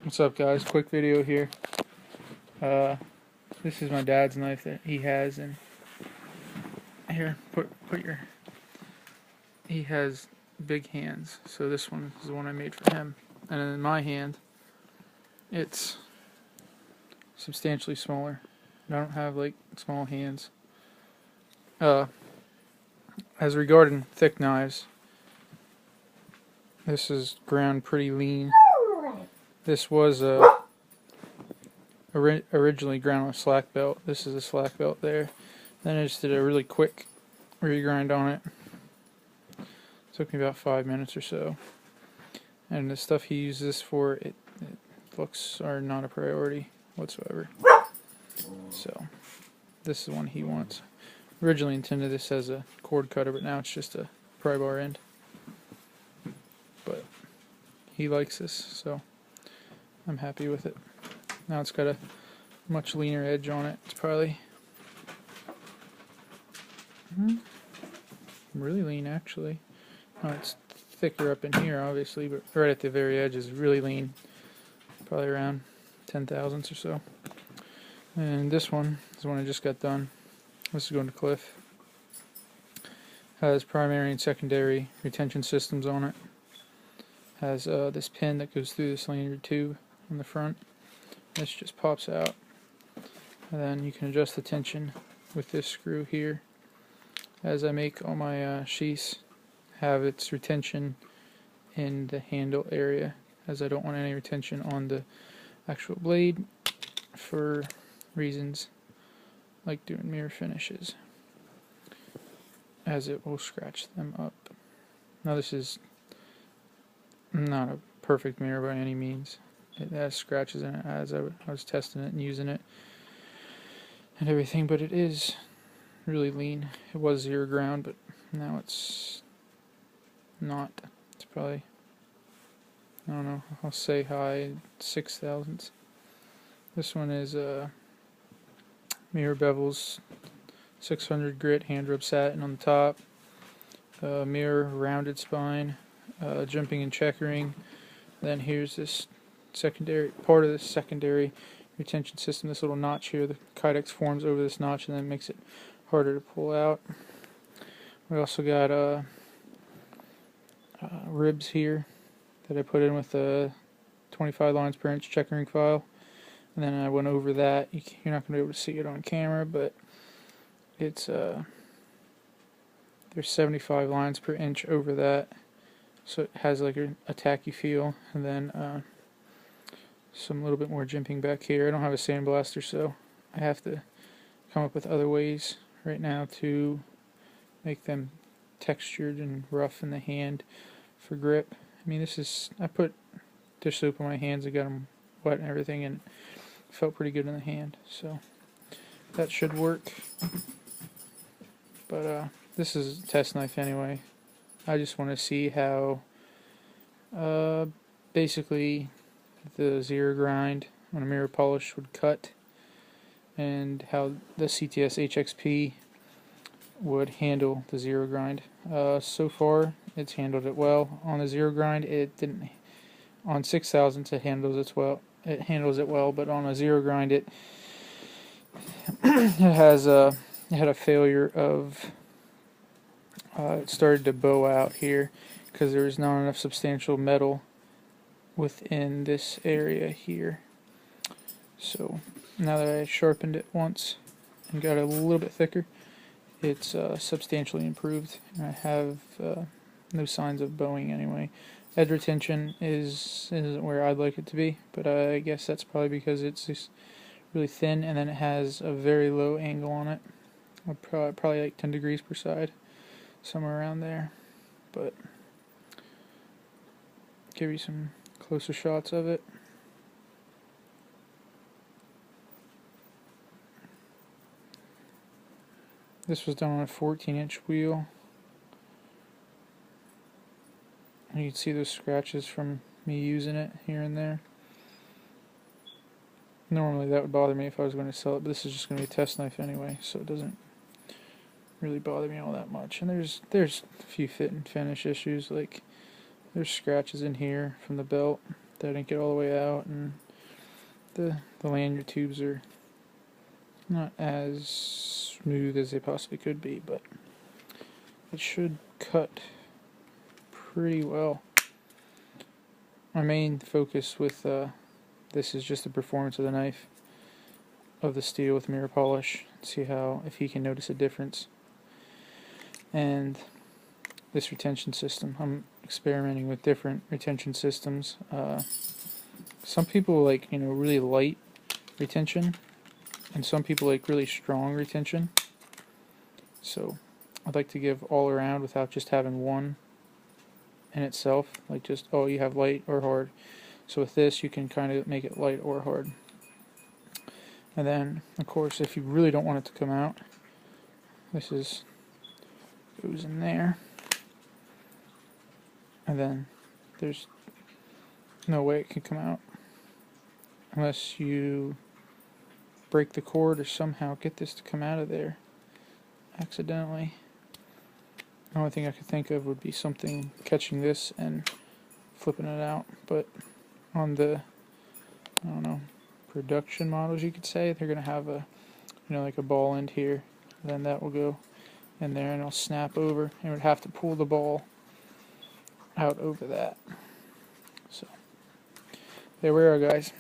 What's up, guys? Quick video here. This is my dad's knife that he has, and here, put your. He has big hands, so this one is the one I made for him. And in my hand, it's substantially smaller. I don't have like small hands. As regarding thick knives, this is ground pretty lean. This was originally ground on a slack belt. This is a slack belt there. Then I just did a really quick regrind on it. Took me about 5 minutes or so. And the stuff he uses this for, looks are not a priority whatsoever. So this is the one he wants. Originally intended this as a cord cutter, but now it's just a pry bar end. But he likes this, so I'm happy with it. Now it's got a much leaner edge on it. It's probably really lean, actually. Oh, it's thicker up in here, obviously, but right at the very edge is really lean. Probably around 10 thousandths or so. And this one is one I just got done. This is going to Cliff. Has primary and secondary retention systems on it. Has this pin that goes through this lanyard tube on the front. This just pops out. And then you can adjust the tension with this screw here. As I make all my sheaths have its retention in the handle area, as I don't want any retention on the actual blade for reasons like doing mirror finishes, as it will scratch them up. Now this is not a perfect mirror by any means. It has scratches in it as I was testing it and using it and everything, but it is really lean. It was zero ground, but now it's not. It's probably, I don't know, I'll say high 6 thousandths. This one is mirror bevels, 600 grit hand rub satin on the top, mirror rounded spine, jimping and checkering. Then here's this secondary part of this secondary retention system. This little notch here, the Kydex forms over this notch and then makes it harder to pull out. We also got ribs here that I put in with a 25 lines per inch checkering file, and then I went over that. You're not going to be able to see it on camera, but it's there's 75 lines per inch over that, so it has like a tacky feel. And then some little bit more jimping back here. I don't have a sandblaster, so I have to come up with other ways right now to make them textured and rough in the hand for grip. I mean, I put dish soap on my hands and got them wet and everything, and it felt pretty good in the hand, so that should work. But this is a test knife anyway. I just want to see how basically the zero grind on a mirror polish would cut, and how the CTS HXP would handle the zero grind. So far it's handled it well. On the zero grind it didn't. On 6 thousandths it handles it well. But on a zero grind it it had a failure of it started to bow out here because there was not enough substantial metal within this area here. So now that I sharpened it once and got it a little bit thicker, it's substantially improved. I have no signs of bowing anyway. Edge retention isn't where I'd like it to be, but I guess that's probably because it's just really thin, and then it has a very low angle on it. Probably like 10 degrees per side, somewhere around there. But give you some closer shots of it. This was done on a 14-inch wheel. You can see those scratches from me using it here and there. Normally that would bother me if I was going to sell it, but this is just going to be a test knife anyway, so it doesn't really bother me all that much. And there's a few fit and finish issues, like there's scratches in here from the belt that didn't get all the way out, and the lanyard tubes are not as smooth as they possibly could be, but it should cut pretty well. My main focus with this is just the performance of the knife, of the steel with mirror polish. See if he can notice a difference. And this retention system, I'm experimenting with different retention systems. Some people like really light retention, and some people like really strong retention. So I'd like to give all around without just having one in itself, like just, oh, you have light or hard. So with this you can kind of make it light or hard. And then of course if you really don't want it to come out, this goes in there, and then there's no way it can come out unless you break the cord or somehow get this to come out of there accidentally. The only thing I could think of would be something catching this and flipping it out, but on the, I don't know, production models you could say, they're going to have a, like a ball end here, and then that will go in there and it'll snap over, and would have to pull the ball out over that. So there we are, guys.